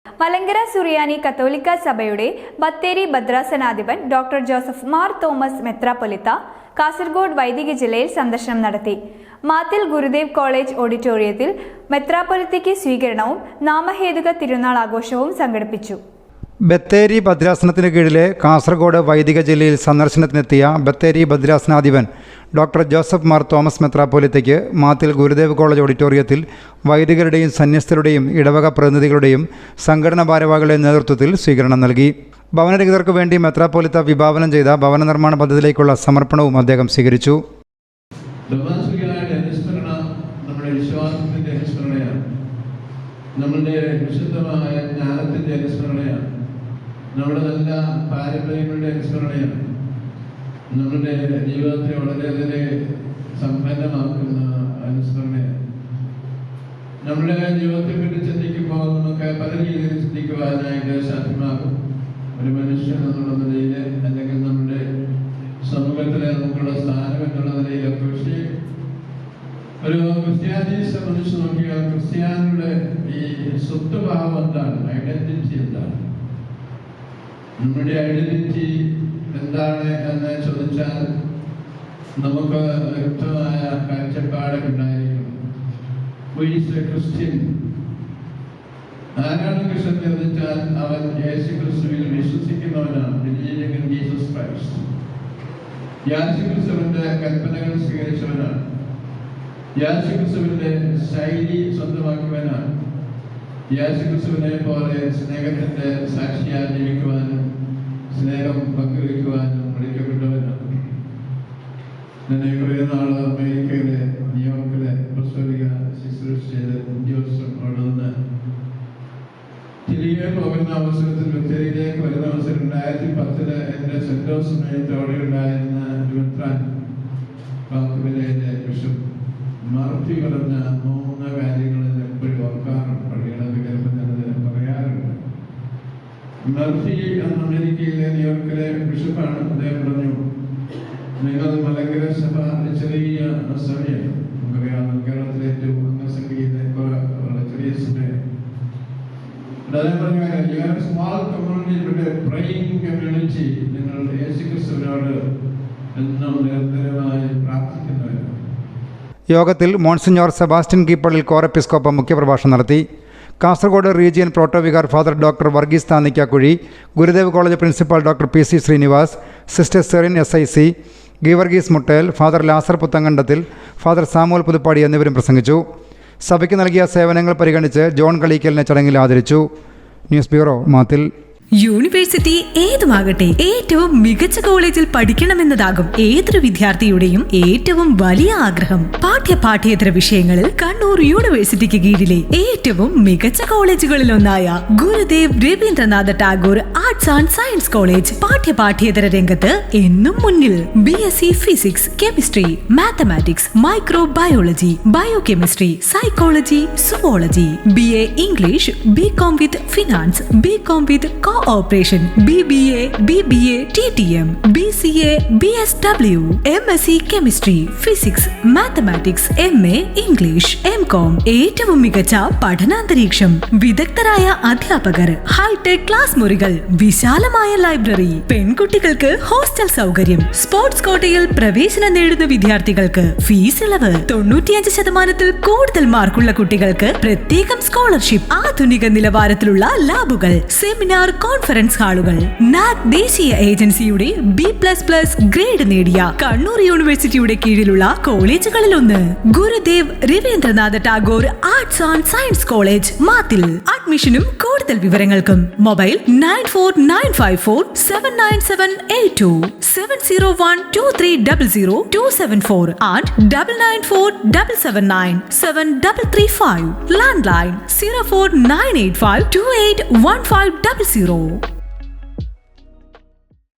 മലങ്കര സുറിയാനി കത്തോലിക്ക സഭയുടെ ബത്തേരി ഭദ്രാസനാധിപൻ ഡോക്ടർ ജോസഫ് മാർ തോമസ് മെത്രാപ്പൊലിത്ത കാസർഗോഡ് വൈദിക ജില്ലയിൽ സന്ദർശനം നടത്തി. മാത്തിൽ ഗുരുദേവ് കോളേജ് ഓഡിറ്റോറിയത്തിൽ മെത്രാപ്പൊലിത്തയ്ക്ക് സ്വീകരണവും നാമഹേതുക തിരുനാൾ ആഘോഷവും സംഘടിപ്പിച്ചു. ബത്തേരി ഭദ്രാസനത്തിന് കീഴിലെ കാസർഗോഡ് വൈദിക ജില്ലയിൽ സന്ദർശനത്തിനെത്തിയ ബത്തേരി ഭദ്രാസനാധിപൻ ഡോക്ടർ ജോസഫ് മാർ തോമസ് മെത്രാപ്പൊലിത്തയ്ക്ക് മാത്തിൽ ഗുരുദേവ് കോളേജ് ഓഡിറ്റോറിയത്തിൽ വൈദികരുടെയും സന്യസ്തരുടെയും ഇടവക പ്രതിനിധികളുടെയും സംഘടനാ ഭാരവാഹികളുടെയും നേതൃത്വത്തിൽ സ്വീകരണം നൽകി. ഭവനരഹിതർക്ക് വേണ്ടി മെത്രാപ്പൊലിത്ത വിഭാവനം ചെയ്ത ഭവന നിർമ്മാണ പദ്ധതിയിലേക്കുള്ള സമർപ്പണവും അദ്ദേഹം സ്വീകരിച്ചു. നമ്മളുടെ വിശുദ്ധമായ ജ്ഞാനത്തിൻ്റെ അനുസ്മരണയാണ്. നമ്മുടെ നല്ല പാരമ്പര്യങ്ങളുടെ അനുസ്മരണയാണ്. നമ്മളുടെ ജീവിതത്തെ വളരെയേറെ സമ്പന്നമാക്കുന്ന അനുസ്മരണയാണ്. നമ്മുടെ ജീവിതത്തെ പറ്റി ചിന്തിക്കുമ്പോൾ നമുക്ക് പല രീതിയിൽ ചിന്തിക്കുവാനായിട്ട് സാധ്യമാകും. ഒരു മനുഷ്യൻ എന്നുള്ള നിലയിൽ, അല്ലെങ്കിൽ നമ്മുടെ സമൂഹത്തിലെ നമുക്കുള്ള സ്ഥാനം എന്നുള്ള നിലയിലൊക്കെ. പക്ഷേ ഒരു ക്രിസ്ത്യാനിയെ സംബന്ധിച്ച് നോക്കിയാൽ ക്രിസ്ത്യാനിയുടെ ഈ സ്വത്വഭാവം എന്താണ്, ഐഡന്റിറ്റി എന്താണ്, നമ്മുടെ ഐഡന്റിറ്റി എന്താണ് എന്ന് ചോദിച്ചാൽ നമുക്ക് വ്യക്തമായ കാഴ്ചപ്പാടൊക്കെ ഉണ്ടായിരിക്കണം. ക്രിസ്ത്യൻ ആരാണ് ക്രിസ്ത്യൻ എന്ന് വെച്ചാൽ അവൻ യേശു ക്രിസ്തുവിൽ വിശ്വസിക്കുന്നവനാണ്. Jesus Christ. യേശു ക്രിസ്തുവിന്റെ കൽപ്പനകൾ സ്വീകരിച്ചവനാണ്. യേശുക്രിസ്തുവിന്റെ ശൈലി സ്വന്തമാക്കുവാനാണ്. യേശുക്രിസ്തുവിനെ പോലെ സ്നേഹത്തിന്റെ സാക്ഷിയായി ജീവിക്കുവാനും സ്നേഹം പങ്കുവയ്ക്കുവാനും വിളിക്കപ്പെട്ടവനാണ്. ഞാൻ കുറേ നാള് അമേരിക്കയിലെ ന്യൂയോർക്കിലെ അപ്പസ്തോലിക ശുശ്രൂഷ ചെയ്ത ഉദ്യോഗസ്ഥരോട് നിന്ന് തിരികെ പോകുന്ന അവസരത്തിൽ ബത്തേരിയിലേക്ക് വരുന്ന അവസരം 2010 എൻ്റെ സെന്റ് ജോസ് സമയത്തോടെ ഉണ്ടായിരുന്ന ബിഷപ്പ് മർഫി പറഞ്ഞ 3 കാര്യങ്ങളിൽ എപ്പോഴും ഓർക്കാറുണ്ട്. പള്ളികളെ വികല്പം പറയാറുണ്ട്. മർഫി എന്ന അമേരിക്കയിലെ ന്യൂയോർക്കിലെ ബിഷപ്പാണ്. അദ്ദേഹം പറഞ്ഞു, നിങ്ങൾ മലങ്കര സഭ ചെറിയ സഭയാണ്. നമുക്കറിയാം, കേരളത്തിലെ ഏറ്റവും അംഗസംഖ്യയിലെ ചെറിയ സഭയാണ്. അദ്ദേഹം പറഞ്ഞു, സ്മാൾ കമ്മ്യൂണിറ്റി, പ്രേയിങ് കമ്മ്യൂണിറ്റി. നിങ്ങൾ യേശുക്രിസ്തുവിനോട് എന്നും നിരന്തരമായി പ്രാർത്ഥിക്കുന്നവരാണ്. യോഗത്തിൽ മോൺസിഞ്ഞോർ സെബാസ്റ്റ്യൻ കീപ്പള്ളിൽ കോറെപ്പിസ്കോപ്പ മുഖ്യപ്രഭാഷണം നടത്തി. കാസർഗോഡ് റീജിയൻ പ്രോട്ടോവികാർ father doctor Varghese Thannikkakuzhi, Gurudev college principal doctor PC Srinivas, sister Serin SIC, Geevarghese Muttel, father Lazar Puthenkandathil, father Samuel Puthuppady എന്നിവരും പ്രസംഗിച്ചു. സഭയ്ക്ക് നൽകിയ സേവനങ്ങൾ പരിഗണിച്ച് ജോൺ കളീക്കലിനെ ചടങ്ങിൽ ആദരിച്ചു. News bureau, മാത്തിൽ. യൂണിവേഴ്സിറ്റി ഏതുമാകട്ടെ, ഏറ്റവും മികച്ച കോളേജിൽ പഠിക്കണമെന്നതാകും ഏതൊരു വിദ്യാർത്ഥിയുടെയും ഏറ്റവും വലിയ ആഗ്രഹം. പാഠ്യേതര വിഷയങ്ങളിൽ കണ്ണൂർ യൂണിവേഴ്സിറ്റിക്ക് കീഴിലെ ഏറ്റവും മികച്ച കോളേജുകളിലൊന്നായ Gurudev Rabindranath Tagore arts and science college പാഠ്യേതര രംഗത്ത് എന്നും മുന്നിൽ. BSc physics, chemistry, mathematics, microbiology, biochemistry, psychology, zoology, BA English, BCom with finance, BCom with operation, BBA, BBA, TTM, BCA, BSW, MSc chemistry, physics, mathematics, MA English, MCom. ഏറ്റവും മികച്ച പഠനാന്തരീക്ഷം, വിദഗ്ധരായ അധ്യാപകർ, hi tech class മുറികൾ, വിശാലമായ ലൈബ്രറി, പെൺകുട്ടികൾക്ക് hostel സൗകര്യം, sports കോട്ടയിൽ പ്രവേശനം നേടുന്ന വിദ്യാർത്ഥികൾക്ക് ഫീസ് ഇളവ്, 95% കൂടുതൽ മാർക്കുള്ള കുട്ടികൾക്ക് പ്രത്യേകം സ്കോളർഷിപ്പ്, ആധുനിക നിലവാരത്തിലുള്ള ലാബുകൾ, സെമിനാർ കോൺഫറൻസ് ഹാളുകൾ. NAC ദേശീയ ഏജൻസിയുടെ B++ ഗ്രേഡ് നേടിയ കണ്ണൂർ യൂണിവേഴ്സിറ്റിയുടെ കീഴിലുള്ള കോളേജുകളിലൊന്ന് Gurudev Rabindranath Tagore arts and science college, Mathil. അഡ്മിഷനും കൂടുതൽ വിവരങ്ങൾക്കും മൊബൈൽ 9495479782, 70123000274 and 9947797335. Landline 04985281500.